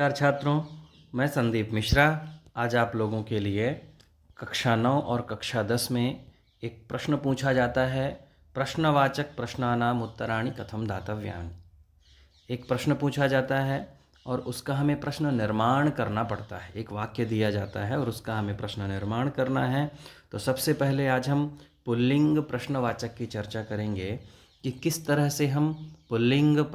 नमस्कार छात्रों, मैं संदीप मिश्रा आज आप लोगों के लिए कक्षा 9 और कक्षा 10 में एक प्रश्न पूछा जाता है। प्रश्नवाचक प्रश्नानाम उत्तराणि कथम दातव्यानि। एक प्रश्न पूछा जाता है और उसका हमें प्रश्न निर्माण करना पड़ता है। एक वाक्य दिया जाता है और उसका हमें प्रश्न निर्माण करना है। तो सबसे पहले आज हम पुल्लिंग प्रश्नवाचक की चर्चा करेंगे कि किस तरह से हम पुल्लिंग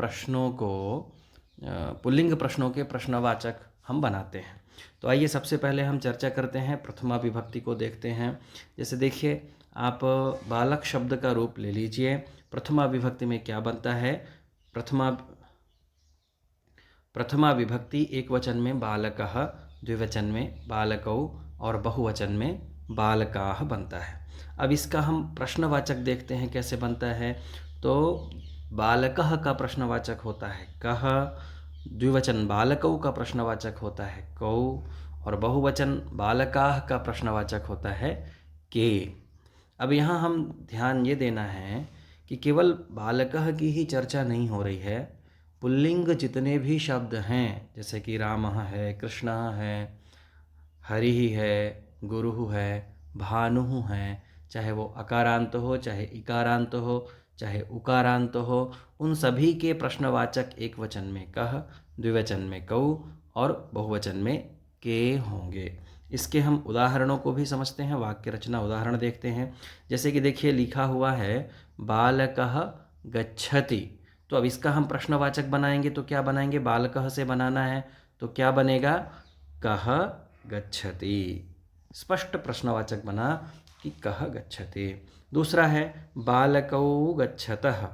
प्रश्नों के प्रश्नवाचक हम बनाते हैं। तो आइए सबसे पहले हम चर्चा करते हैं, प्रथमा विभक्ति को देखते हैं। जैसे देखिए, आप बालक शब्द का रूप ले लीजिए। प्रथमा विभक्ति में क्या बनता है? प्रथमा विभक्ति एक वचन में बालकः, द्विवचन में बालकौ और बहुवचन में बालकाः बनता है। अब इसका हम प्रश्नवाचक देखते हैं कैसे बनता है। तो बालकः का प्रश्नवाचक होता है कः, द्विवचन बालकौ का प्रश्नवाचक होता है कौ और बहुवचन बालकाः का प्रश्नवाचक होता है के। अब यहाँ हम ध्यान ये देना है कि केवल बालकः की ही चर्चा नहीं हो रही है। पुल्लिंग जितने भी शब्द हैं, जैसे कि रामः है, कृष्णः है, हरिः है, गुरुः है, भानुः है, चाहे वो अकारांत हो, चाहे इकारांत हो, चाहे उकारांत हो, उन सभी के प्रश्नवाचक एक वचन में कः, द्विवचन में कौ और बहुवचन में के होंगे। इसके हम उदाहरणों को भी समझते हैं, वाक्य रचना उदाहरण देखते हैं। जैसे कि देखिए, लिखा हुआ है बालकः गच्छति। तो अब इसका हम प्रश्नवाचक बनाएंगे तो क्या बनाएंगे? बालकः से बनाना है तो क्या बनेगा? कः गच्छति। स्पष्ट प्रश्नवाचक बना कि कः गच्छति। दूसरा है बालकौ गच्छतः।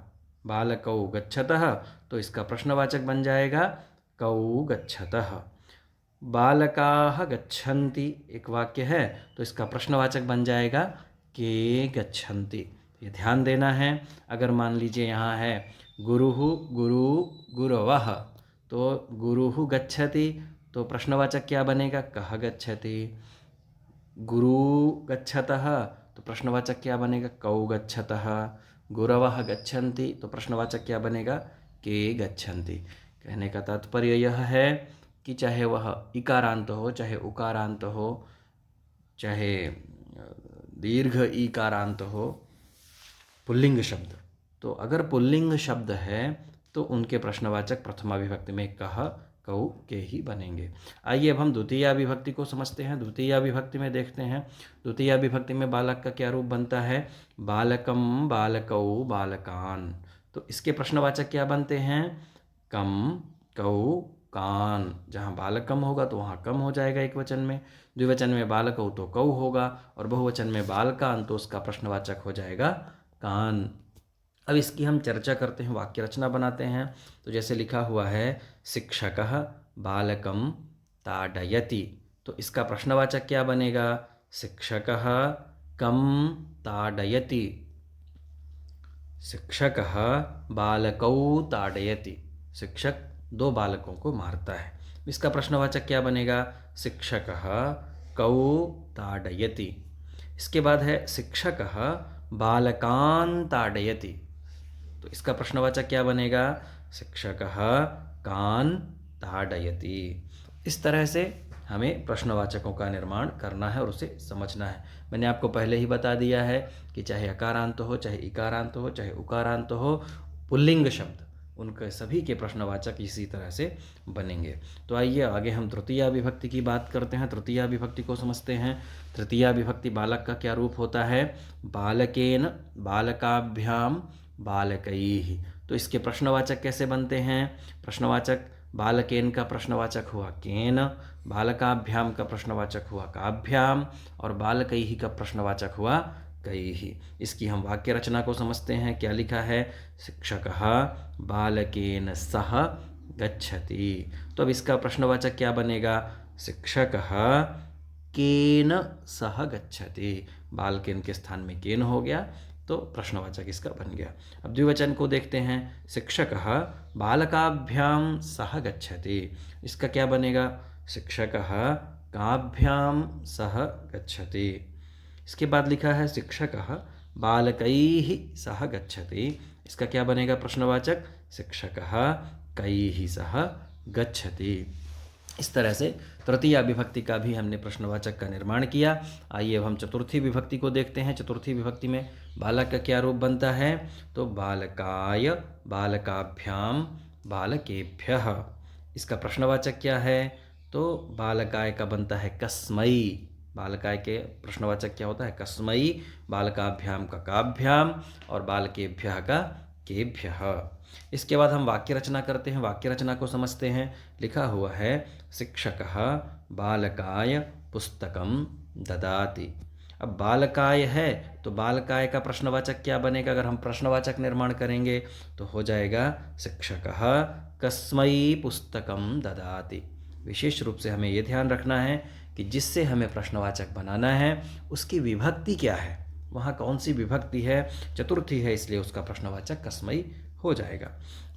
बालकौ गच्छतः, तो इसका प्रश्नवाचक बन जाएगा कौ गच्छतः। बालकाः गच्छन्ति, एक वाक्य है तो इसका प्रश्नवाचक बन जाएगा के गच्छन्ति। ये ध्यान देना है। अगर मान लीजिए यहाँ है गुरुः गुरवः, तो गुरुः गच्छति, तो प्रश्नवाचक क्या बनेगा? कः गच्छति। गुरु गच्छतः, तो प्रश्नवाचक क्या बनेगा? कौ गच्छतः। गुरवः गच्छन्ति, तो प्रश्नवाचक क्या बनेगा? के गच्छन्ति। कहने का तात्पर्य यह है कि चाहे वह इकारांत हो, चाहे उकारांत हो, चाहे दीर्घ ईकारांत हो, पुल्लिंग शब्द, तो अगर पुल्लिंग शब्द है तो उनके प्रश्नवाचक प्रथमा विभक्ति में कः, कौ, के ही बनेंगे। आइए अब हम द्वितीया विभक्ति को समझते हैं। द्वितीया विभक्ति में देखते हैं, द्वितीया विभक्ति में बालक का क्या रूप बनता है? बालकम, बालकौ, बालकान। तो इसके प्रश्नवाचक क्या बनते हैं? कम, कौ, कान। जहाँ बालकम होगा तो वहाँ कम हो जाएगा एक वचन में, द्विवचन में बालकौ तो कौ होगा और बहुवचन में बालकान, तो उसका प्रश्नवाचक हो जाएगा कान। अब इसकी हम चर्चा करते हैं, वाक्य रचना बनाते हैं। तो जैसे लिखा हुआ है शिक्षकः बालकं ताडयति, तो इसका प्रश्नवाचक क्या बनेगा? शिक्षकः कं ताडयति। शिक्षकः बालकौ ताडयति, शिक्षक दो बालकों को मारता है। इसका प्रश्नवाचक क्या बनेगा? शिक्षकः कौ ताडयति। इसके बाद है शिक्षकः बालकान् ताडयति, तो इसका प्रश्नवाचक क्या बनेगा? शिक्षकः कान् ताडयति। इस तरह से हमें प्रश्नवाचकों का निर्माण करना है और उसे समझना है। मैंने आपको पहले ही बता दिया है कि चाहे अकारांत हो, चाहे इकारांत हो, चाहे उकारांत हो, पुल्लिंग शब्द उनके सभी के प्रश्नवाचक इसी तरह से बनेंगे। तो आइए आगे हम तृतीया विभक्ति की बात करते हैं, तृतीया विभक्ति को समझते हैं। तृतीया विभक्ति बालक का क्या रूप होता है? बालकेन, बालकाभ्याम, बालकैः। तो इसके प्रश्नवाचक कैसे बनते हैं? प्रश्नवाचक बालकेन का प्रश्नवाचक हुआ केन, बालकाभ्याम का प्रश्नवाचक हुआ काभ्याम और बालकैः का प्रश्नवाचक हुआ कैः। इसकी हम वाक्य रचना को समझते हैं। क्या लिखा है? शिक्षकः बालकेन सह गच्छति। तो अब इसका प्रश्नवाचक क्या बनेगा? शिक्षकः केन सह गच्छति। बालकेन के स्थान में केन हो गया तो प्रश्नवाचक इसका बन गया। अब द्विवचन को देखते हैं। शिक्षकः बालकाभ्याम सह गच्छति, इसका क्या बनेगा? शिक्षकः काभ्याम सह गच्छति। इसके बाद लिखा है शिक्षकः बालकैः सह गच्छति, इसका क्या बनेगा प्रश्नवाचक? शिक्षकः कैः सह गच्छति। इस तरह से तृतीया विभक्ति का भी हमने प्रश्नवाचक का निर्माण किया। आइए अब हम चतुर्थी विभक्ति को देखते हैं। चतुर्थी विभक्ति में बालक का क्या रूप बनता है? तो बालकाय, बालकाभ्याम, बालकेभ्यः। इसका प्रश्नवाचक क्या है? तो बालकाय का बनता है कस्मै। बालकाय के प्रश्नवाचक क्या होता है? कस्मै। बालकाभ्याम का काभ्याम और बालकेभ्यः का केभ्यः। इसके बाद हम वाक्य रचना करते हैं। वाक्य रचना को समझते हैं। लिखा हुआ है शिक्षकः बालकाय पुस्तकं ददाति। अब बालकाय है तो बालकाय का प्रश्नवाचक क्या बनेगा? अगर हम प्रश्नवाचक निर्माण करेंगे तो हो जाएगा शिक्षकः कस्मै पुस्तकं ददाति। विशेष रूप से हमें ये ध्यान रखना है कि जिससे हमें प्रश्नवाचक बनाना है उसकी विभक्ति क्या है, वहाँ कौन सी विभक्ति है? चतुर्थी है, इसलिए उसका प्रश्नवाचक कस्मै हो जाएगा।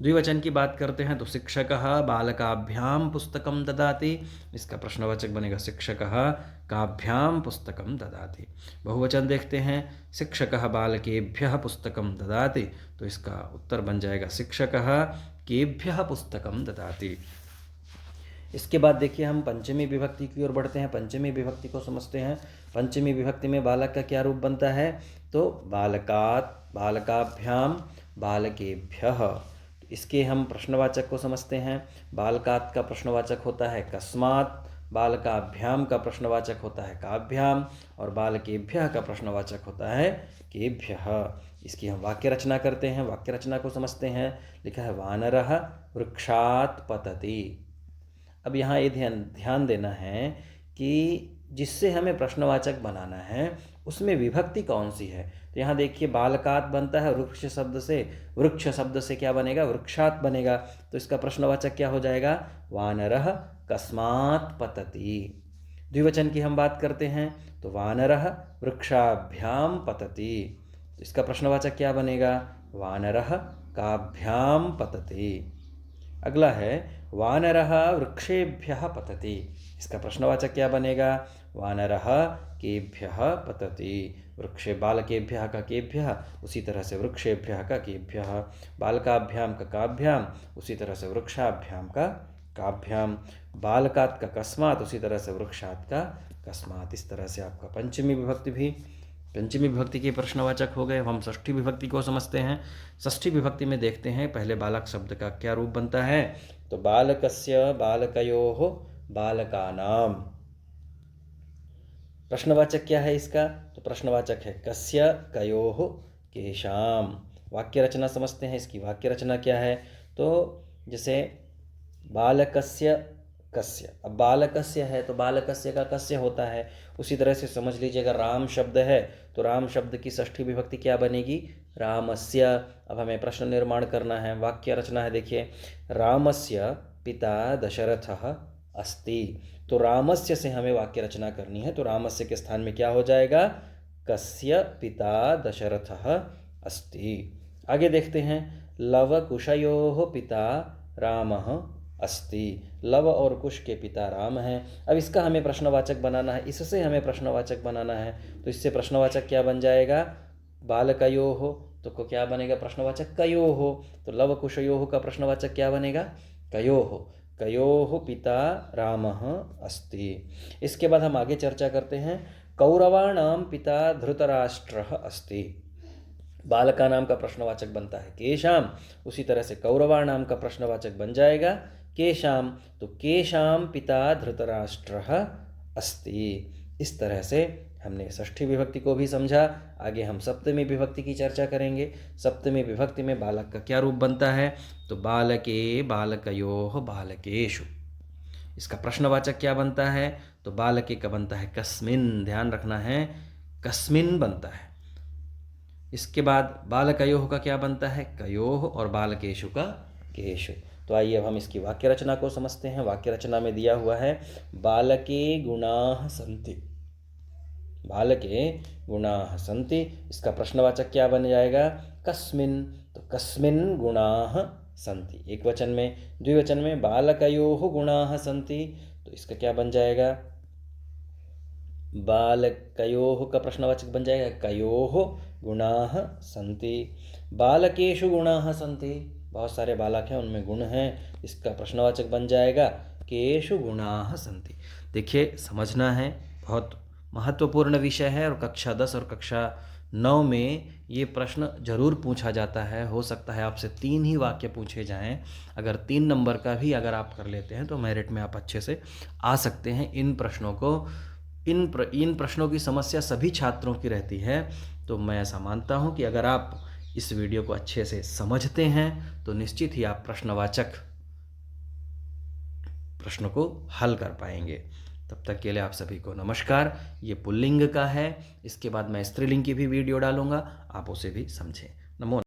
द्विवचन की बात करते हैं तो शिक्षकः बालकाभ्याम पुस्तकं ददाति। इसका प्रश्नवाचक बनेगा शिक्षकः काभ्याम पुस्तकं ददाति। बहुवचन देखते हैं शिक्षकः बालकेभ्यः पुस्तकं ददाति, तो इसका उत्तर बन जाएगा शिक्षकः केभ्यः पुस्तकं ददाति। इसके बाद देखिए हम पंचमी विभक्ति की ओर बढ़ते हैं। पंचमी विभक्ति को समझते हैं। पंचमी विभक्ति में बालक का क्या रूप बनता है? तो बालकात्, बालकाभ्याम, बालकेभ्यः। इसके हम प्रश्नवाचक को समझते हैं। बालकात् का प्रश्नवाचक होता है कस्मात्, बालकाभ्याम का प्रश्नवाचक होता है काभ्याम और बालकेभ्यः का प्रश्नवाचक होता है केभ्यः। इसकी हम वाक्य रचना करते हैं। वाक्य रचना को समझते हैं। लिखा है वानरः वृक्षात् पतति। अब यहाँ ये ध्यान देना है कि जिससे हमें प्रश्नवाचक बनाना है उसमें विभक्ति कौन सी है। तो यहाँ देखिए बालकात बनता है वृक्ष शब्द से। वृक्ष शब्द से क्या बनेगा? वृक्षात बनेगा। तो इसका प्रश्नवाचक क्या हो जाएगा? वानरः कस्मात् पतति। द्विवचन की हम बात करते हैं तो वानरः वृक्षाभ्याम पतति। तो इसका प्रश्नवाचक क्या बनेगा? वानरः काभ्याम पतति। अगला है वानरः वृक्षेभ्यः पतति। इसका प्रश्नवाचक क्या बनेगा? वानरः केभ्यः पतति। वृक्षे बालकेभ्यः का केभ्यः, उसी तरह से वृक्षेभ्यः का केभ्यः। बालकाभ्याम का काभ्याम, उसी तरह से वृक्षाभ्याम का काभ्याम। बालकात् का कस्मात्, उसी तरह से वृक्षात् का कस्मात्। इस तरह से आपका पंचमी विभक्ति के प्रश्नवाचक हो गए। हम षष्ठी विभक्ति को समझते हैं। षष्ठी विभक्ति में देखते हैं पहले बालक शब्द का क्या रूप बनता है। तो बालकस्य, बालकयोः, बालकानां। प्रश्नवाचक क्या है इसका? तो प्रश्नवाचक है कस्य, कयोः, केषां। वाक्य रचना समझते हैं। इसकी वाक्य रचना क्या है? तो जैसे बालकस्य कस्य, अब बालकस्य है तो बालकस्य का कस्य होता है। उसी तरह से समझ लीजिएगा राम शब्द है तो राम शब्द की षष्ठी विभक्ति क्या बनेगी? रामस्य। अब हमें प्रश्न निर्माण करना है। वाक्य रचना है, देखिए रामस्य पिता दशरथः अस्ति। तो रामस्य से हमें वाक्य रचना करनी है। तो रामस्य के स्थान में क्या हो जाएगा? कस्य पिता दशरथः अस्ति। आगे देखते हैं लवकुशयोः पिता रामः अस्ति। लव और कुश के पिता राम हैं। अब इसका हमें प्रश्नवाचक बनाना है। इससे हमें प्रश्नवाचक बनाना है। तो इससे प्रश्नवाचक क्या बन जाएगा? बालकयोः। तो को क्या बनेगा? प्रश्नवाचक कयोः। तो लव कुशयोः का प्रश्नवाचक क्या बनेगा? कयोः। कयोः पिता रामः अस्ति। इसके बाद हम आगे चर्चा करते हैं। कौरवाणां पिता धृतराष्ट्रः अस्ति। बालका नाम का प्रश्नवाचक बनता है केशाम, उसी तरह से कौरवाणाम का प्रश्नवाचक बन जाएगा केशाम। तो केशाम पिता धृतराष्ट्रः अस्ति। इस तरह से हमने षष्ठी विभक्ति को भी समझा। आगे हम सप्तमी विभक्ति की चर्चा करेंगे। सप्तमी विभक्ति में बालक का क्या रूप बनता है? तो बालके, बालकयोः, बालकेषु। इसका प्रश्नवाचक क्या बनता है? तो बालके का बनता है कस्मिन्। ध्यान रखना है, कस्मिन् बनता है। इसके बाद बालकयोः का क्या बनता है? कयोः। और बालकेषु का केषु। तो आइए अब हम इसकी वाक्य रचना को समझते हैं। वाक्य रचना में दिया हुआ है बालके गुणाः सन्ति। बालके गुणाः सन्ति। इसका प्रश्नवाचक क्या बन जाएगा? कस्मिन्। तो कस्मिन् गुणाः सन्ति, एक वचन में। द्विवचन में बालकयोः गुणाः सन्ति, तो इसका क्या बन जाएगा? बालकयोः का प्रश्नवाचक बन जाएगा कयोः गुणाः सन्ति। बालकेषु गुणाः सन्ति, बहुत सारे बालक हैं उनमें गुण हैं। इसका प्रश्नवाचक बन जाएगा केषु गुणाः सन्ति। देखिए, समझना है, बहुत महत्वपूर्ण विषय है और कक्षा 10 और कक्षा 9 में ये प्रश्न जरूर पूछा जाता है। हो सकता है आपसे 3 ही वाक्य पूछे जाएं। अगर 3 नंबर का भी अगर आप कर लेते हैं तो मेरिट में आप अच्छे से आ सकते हैं। इन प्रश्नों को इन प्रश्नों की समस्या सभी छात्रों की रहती है। तो मैं ऐसा मानता हूँ कि अगर आप इस वीडियो को अच्छे से समझते हैं तो निश्चित ही आप प्रश्नवाचक प्रश्न को हल कर पाएंगे। तब तक के लिए आप सभी को नमस्कार। ये पुल्लिंग का है, इसके बाद मैं स्त्रीलिंग की भी वीडियो डालूंगा, आप उसे भी समझें। नमो।